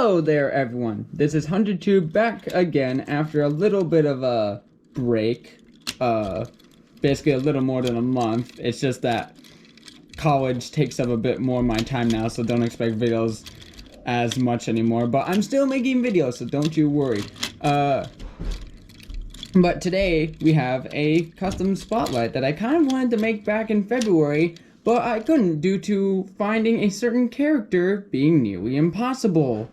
Hello there, everyone. This is HunterTube back again after a little bit of a break. Basically a little more than a month. It's just that college takes up a bit more of my time now, so don't expect videos as much anymore. But I'm still making videos, so don't you worry. But today we have a custom spotlight that I kind of wanted to make back in February, but I couldn't due to finding a certain character being nearly impossible.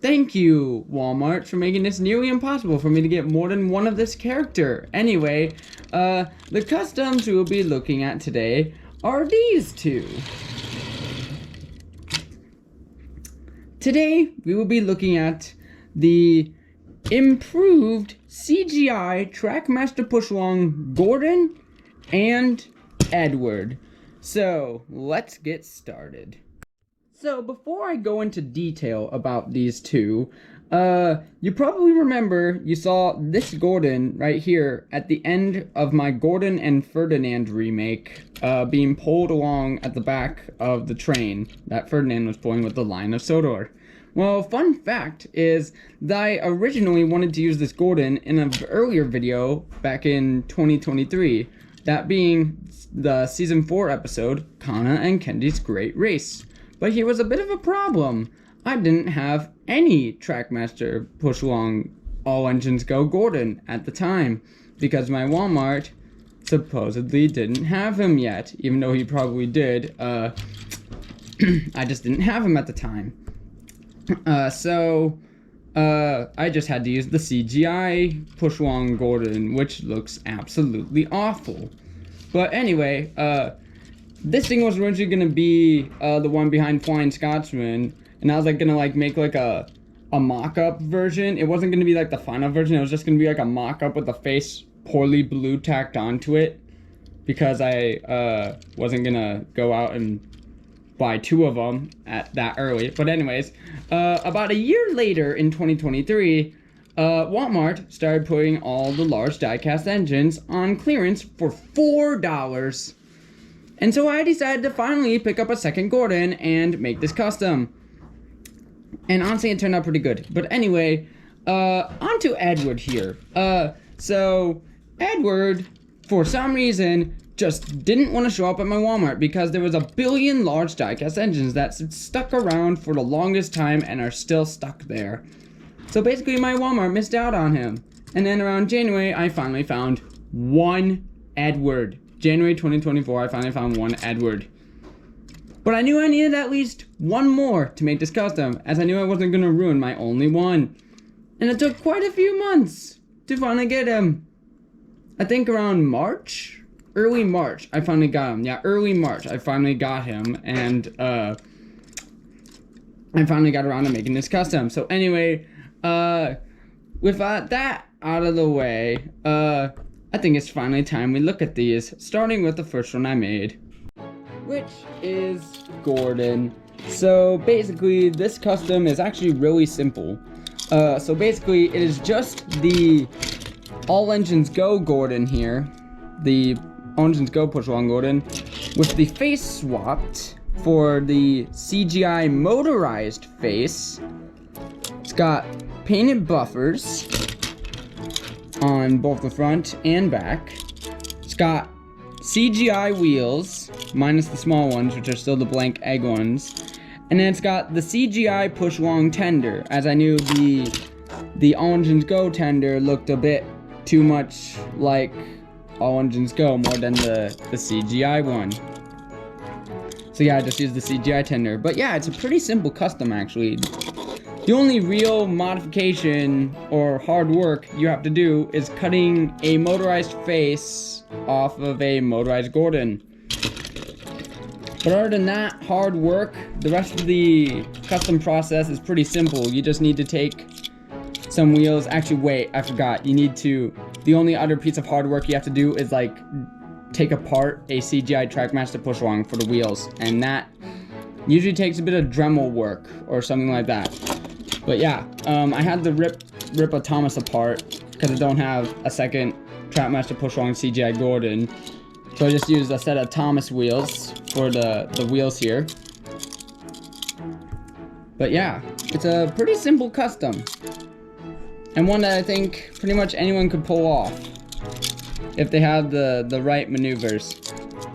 Thank you, Walmart, for making this nearly impossible for me to get more than one of this character. Anyway, the customs we will be looking at today are these two. Today, we will be looking at the improved CGI Trackmaster Push Along Gordon and Edward. So, let's get started. So, before I go into detail about these two, you probably remember you saw this Gordon right here at the end of my Gordon and Ferdinand remake, being pulled along at the back of the train that Ferdinand was pulling with the line of Sodor. Well, fun fact is that I originally wanted to use this Gordon in an earlier video back in 2023, that being the Season 4 episode, Kana and Kendi's Great Race. But here was a bit of a problem. I didn't have any Trackmaster Push Along All Engines Go Gordon at the time, because my Walmart supposedly didn't have him yet, even though he probably did. I just didn't have him at the time. So I just had to use the CGI Push Along Gordon, which looks absolutely awful. But anyway, this thing was originally gonna be the one behind Flying Scotsman, and I was like gonna make like a mock-up version. It wasn't gonna be like the final version. It was just gonna be like a mock-up with the face poorly blue tacked onto it, because I wasn't gonna go out and buy two of them at that early. But anyways, about a year later in 2023, Walmart started putting all the large diecast engines on clearance for $4. And so I decided to finally pick up a second Gordon and make this custom. And honestly, it turned out pretty good. But anyway, on to Edward here. So Edward, for some reason, just didn't want to show up at my Walmart because there was a billion large diecast engines that stuck around for the longest time and are still stuck there. So basically my Walmart missed out on him. And then around January, I finally found one Edward. January 2024, I finally found one Edward. But I knew I needed at least one more to make this custom, as I knew I wasn't going to ruin my only one. And it took quite a few months to finally get him. I think around March? Early March, I finally got him. Yeah, early March, I finally got him, and I finally got around to making this custom. So anyway, with that out of the way, I think it's finally time we look at these, starting with the first one I made, which is Gordon. So basically, this custom is actually really simple. So basically, it is just the All Engines Go Gordon here, the All Engines Go Push Along Gordon, with the face swapped for the CGI motorized face. It's got painted buffers on both the front and back. It's got CGI wheels, minus the small ones, which are still the blank egg ones. And then it's got the CGI Push Along tender, as I knew the All Engines Go tender looked a bit too much like All Engines Go more than the CGI one. So yeah, I just used the CGI tender. But yeah, it's a pretty simple custom actually. The only real modification or hard work you have to do is cutting a motorized face off of a motorized Gordon. But other than that hard work, the rest of the custom process is pretty simple. You just need to take some wheels. Actually, wait, I forgot. The only other piece of hard work you have to do is take apart a CGI Trackmaster Push Along for the wheels. And that usually takes a bit of Dremel work or something like that. But yeah, I had to rip a Thomas apart because I don't have a second Trackmaster Push Along CGI Gordon. So I just used a set of Thomas wheels for the wheels here. But yeah, it's a pretty simple custom. And one that I think pretty much anyone could pull off. If they have the right maneuvers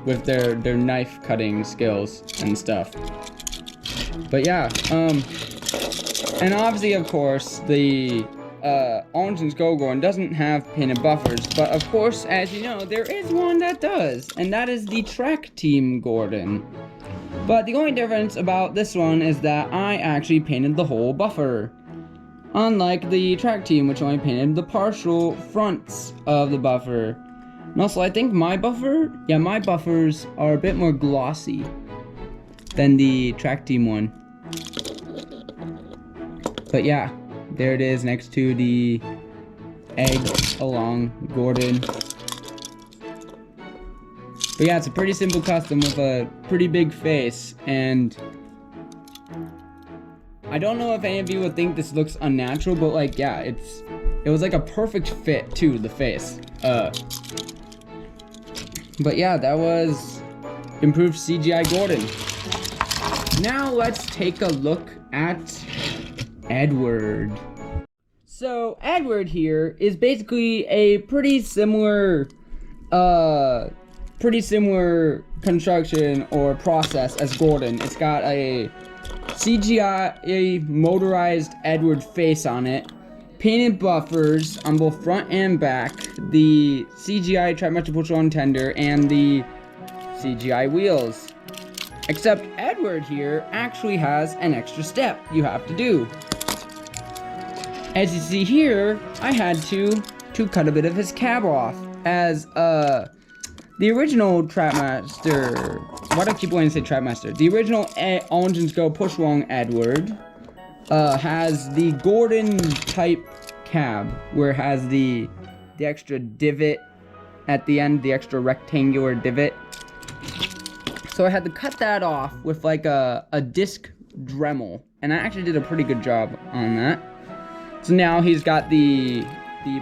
with their knife cutting skills and stuff. But yeah, and obviously of course the Origins Go Gordon doesn't have painted buffers, but of course, as you know, there is one that does, and that is the Track Team Gordon. But the only difference about this one is that I actually painted the whole buffer. Unlike the Track Team, which only painted the partial fronts of the buffer. And also, I think my buffers are a bit more glossy than the Track Team one. But yeah, there it is next to the Egg Along Gordon. But yeah, it's a pretty simple custom with a pretty big face, and I don't know if any of you would think this looks unnatural, but like, yeah, it was like a perfect fit to the face. But yeah, that was improved CGI Gordon. Now let's take a look at Edward. So Edward here is basically a pretty similar construction or process as Gordon. It's got a CGI motorized Edward face on it, painted buffers on both front and back, the CGI Trackmaster Push Along tender, and the CGI wheels. Except Edward here actually has an extra step you have to do. As you see here, I had to cut a bit of his cab off, as the original Trackmaster, why do I keep wanting to say Trackmaster? The original Origins Go Push Along Edward has the Gordon type cab, where it has the extra divot at the end, the extra rectangular divot. So I had to cut that off with like a disc Dremel, and I actually did a pretty good job on that. So now he's got the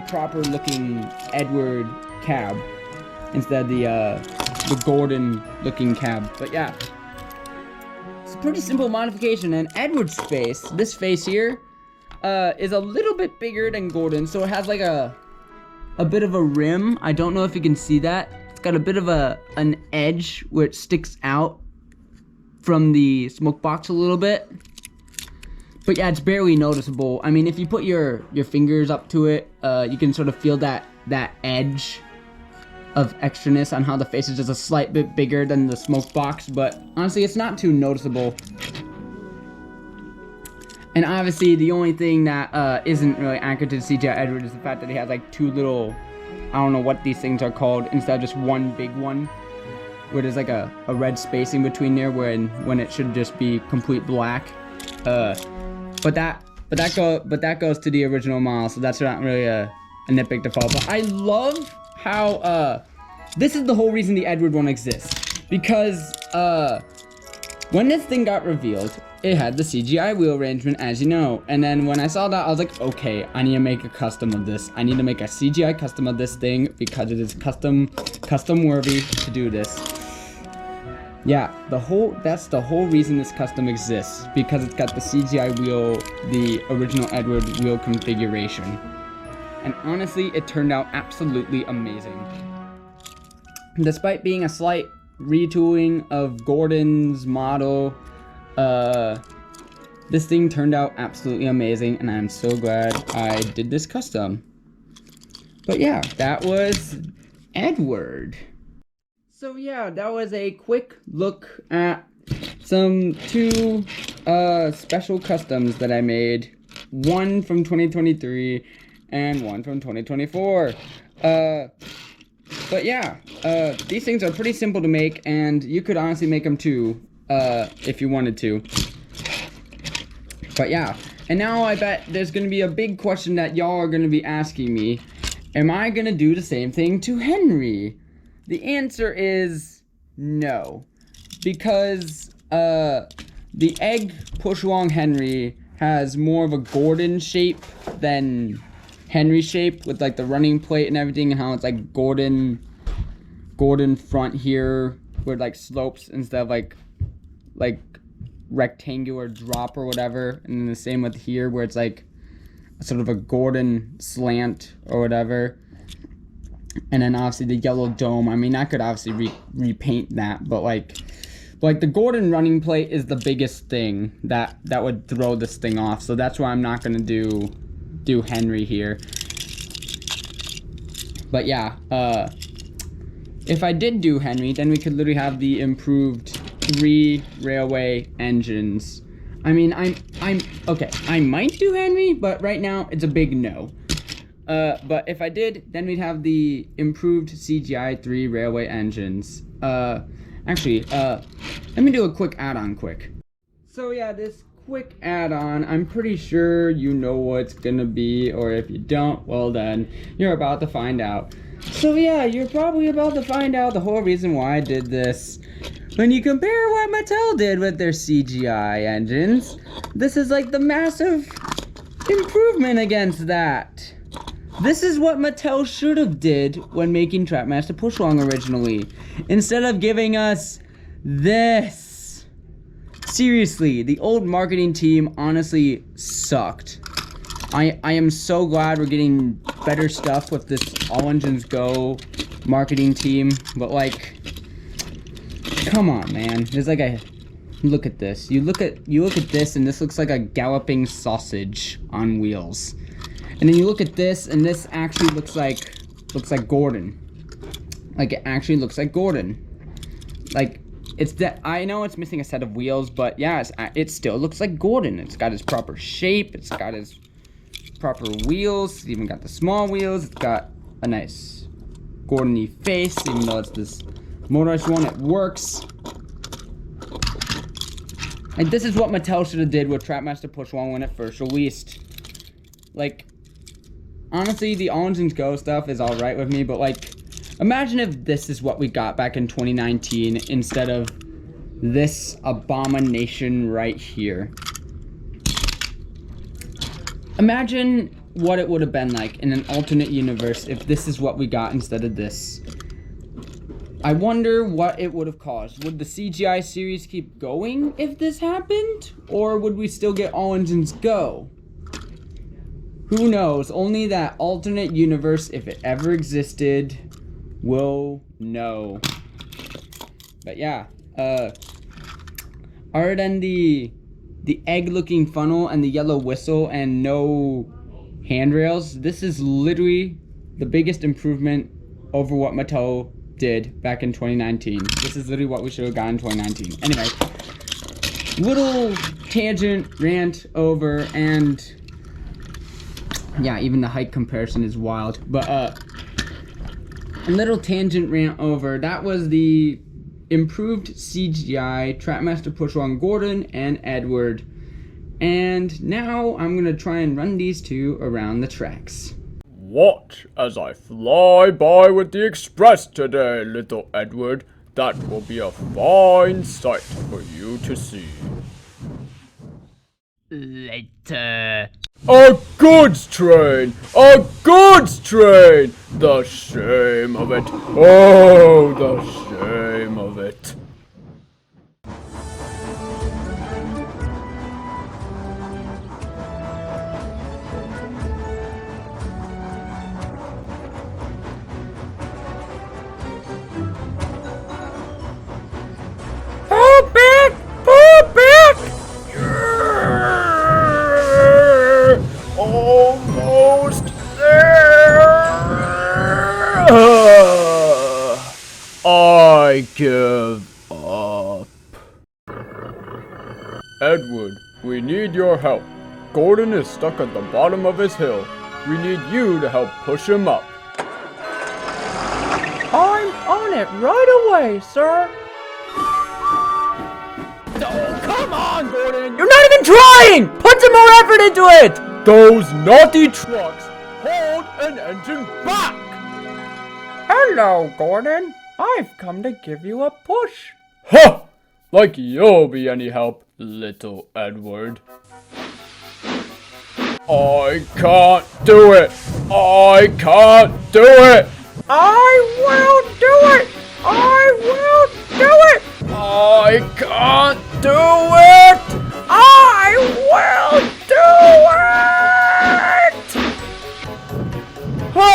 proper looking Edward cab instead of the Gordon looking cab. But yeah, it's a pretty simple modification. And Edward's face, this face here, is a little bit bigger than Gordon, so it has like a bit of a rim. I don't know if you can see that. It's got a bit of an edge where it sticks out from the smoke box a little bit. But yeah, it's barely noticeable. I mean, if you put your fingers up to it, you can sort of feel that edge of extraness on how the face is just a slight bit bigger than the smoke box, but honestly, it's not too noticeable. And obviously, the only thing that isn't really accurate to CGI Edward is the fact that he has like two little, I don't know what these things are called, instead of just one big one, where there's like a red spacing between there, when it should just be complete black. But that goes to the original model, so that's not really a nitpick to follow. But I love how this is the whole reason the Edward one exists, because when this thing got revealed, it had the CGI wheel arrangement, as you know, and then when I saw that, I was like, okay, I need to make a custom of this. I need to make a CGI custom of this thing because it is custom worthy to do this. Yeah, that's the whole reason this custom exists, because it's got the CGI wheel, the original Edward wheel configuration. And honestly, it turned out absolutely amazing. Despite being a slight retooling of Gordon's model, this thing turned out absolutely amazing, and I'm so glad I did this custom. But yeah, that was Edward. So yeah, that was a quick look at two special customs that I made. One from 2023 and one from 2024. But yeah, these things are pretty simple to make, and you could honestly make them too, if you wanted to. But yeah, and now I bet there's gonna be a big question that y'all are gonna be asking me. Am I gonna do the same thing to Henry? The answer is no, because the Egg Push Along Henry has more of a Gordon shape than Henry shape, with like the running plate and everything, and how it's like Gordon rectangular drop or whatever. And then the same with here where it's like sort of a Gordon slant or whatever. And then obviously the yellow dome. I mean, I could obviously repaint that, but like the Gordon running plate is the biggest thing that would throw this thing off. So that's why I'm not gonna do Henry here. But yeah, if I did do Henry, then we could literally have the improved 3 railway engines. I mean, I'm okay. I might do Henry, but right now it's a big no. But if I did, then we'd have the improved CGI 3 railway engines. Actually, let me do a quick add-on quick. So yeah, this quick add-on, I'm pretty sure you know what it's gonna be, or if you don't, well then, you're about to find out. So yeah, you're probably about to find out the whole reason why I did this. When you compare what Mattel did with their CGI engines, this is like the massive improvement against that. This is what Mattel should have did when making Trackmaster Push Along originally, instead of giving us this. Seriously, the old marketing team honestly sucked. I am so glad we're getting better stuff with this All Engines Go marketing team, but like, come on, man. There's like a, look at this. You look at this, and this looks like a galloping sausage on wheels. And then you look at this, and this actually looks like Gordon. Like, it actually looks like Gordon. Like, it's that, I know it's missing a set of wheels, but yeah, it still looks like Gordon. It's got his proper shape. It's got his proper wheels. It's even got the small wheels. It's got a nice Gordon-y face, even though it's this motorized one. It works. And this is what Mattel should have did with Trackmaster Push Along when it first released. Like, honestly, the All Engines Go stuff is alright with me, but like, imagine if this is what we got back in 2019 instead of this abomination right here. Imagine what it would have been like in an alternate universe if this is what we got instead of this. I wonder what it would have caused. Would the CGI series keep going if this happened? Or would we still get All Engines Go? Who knows? Only that alternate universe, if it ever existed, will know. But yeah, other than the egg-looking funnel and the yellow whistle and no handrails, this is literally the biggest improvement over what Mattel did back in 2019. This is literally what we should have gotten in 2019. Anyway, little tangent rant over, and yeah, even the height comparison is wild. But a little tangent rant over. That was the improved CGI Trackmaster Push Along Gordon and Edward. And now I'm gonna try and run these two around the tracks. Watch as I fly by with the express today, little Edward. That will be a fine sight for you to see. Later. A goods train! A goods train! The shame of it. Oh, the shame of it. Pull back! Pull back! Almost there! I give up. Edward, we need your help. Gordon is stuck at the bottom of his hill. We need you to help push him up. I'm on it right away, sir. Oh, come on, Gordon! You're not even trying! Put some more effort into it! Those naughty trucks hold an engine back! Hello, Gordon. I've come to give you a push. Huh! Like you'll be any help, little Edward. I can't do it! I can't do it! I will do it! I will do it! I can't do it! I will do it! Ha!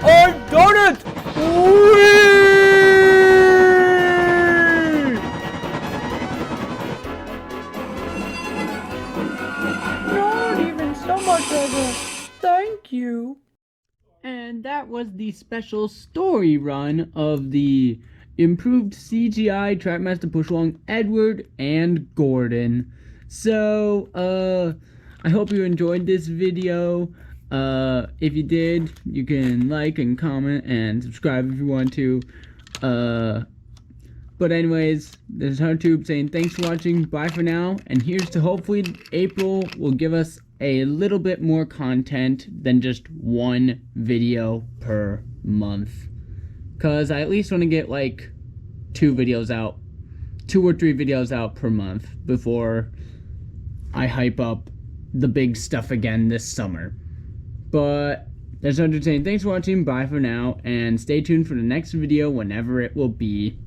I've done it! Whee! Not even so much as a thank you. And that was the special story run of the improved CGI Trackmaster Push Along Edward and Gordon. So, I hope you enjoyed this video. If you did, you can like and comment and subscribe if you want to. But anyways, this is HunterTube saying thanks for watching, bye for now, and here's to hopefully April will give us a little bit more content than just one video per month. Cause I at least want to get like 2 or 3 videos out per month before I hype up the big stuff again this summer. But that's HunterTube saying thanks for watching, bye for now, and stay tuned for the next video whenever it will be.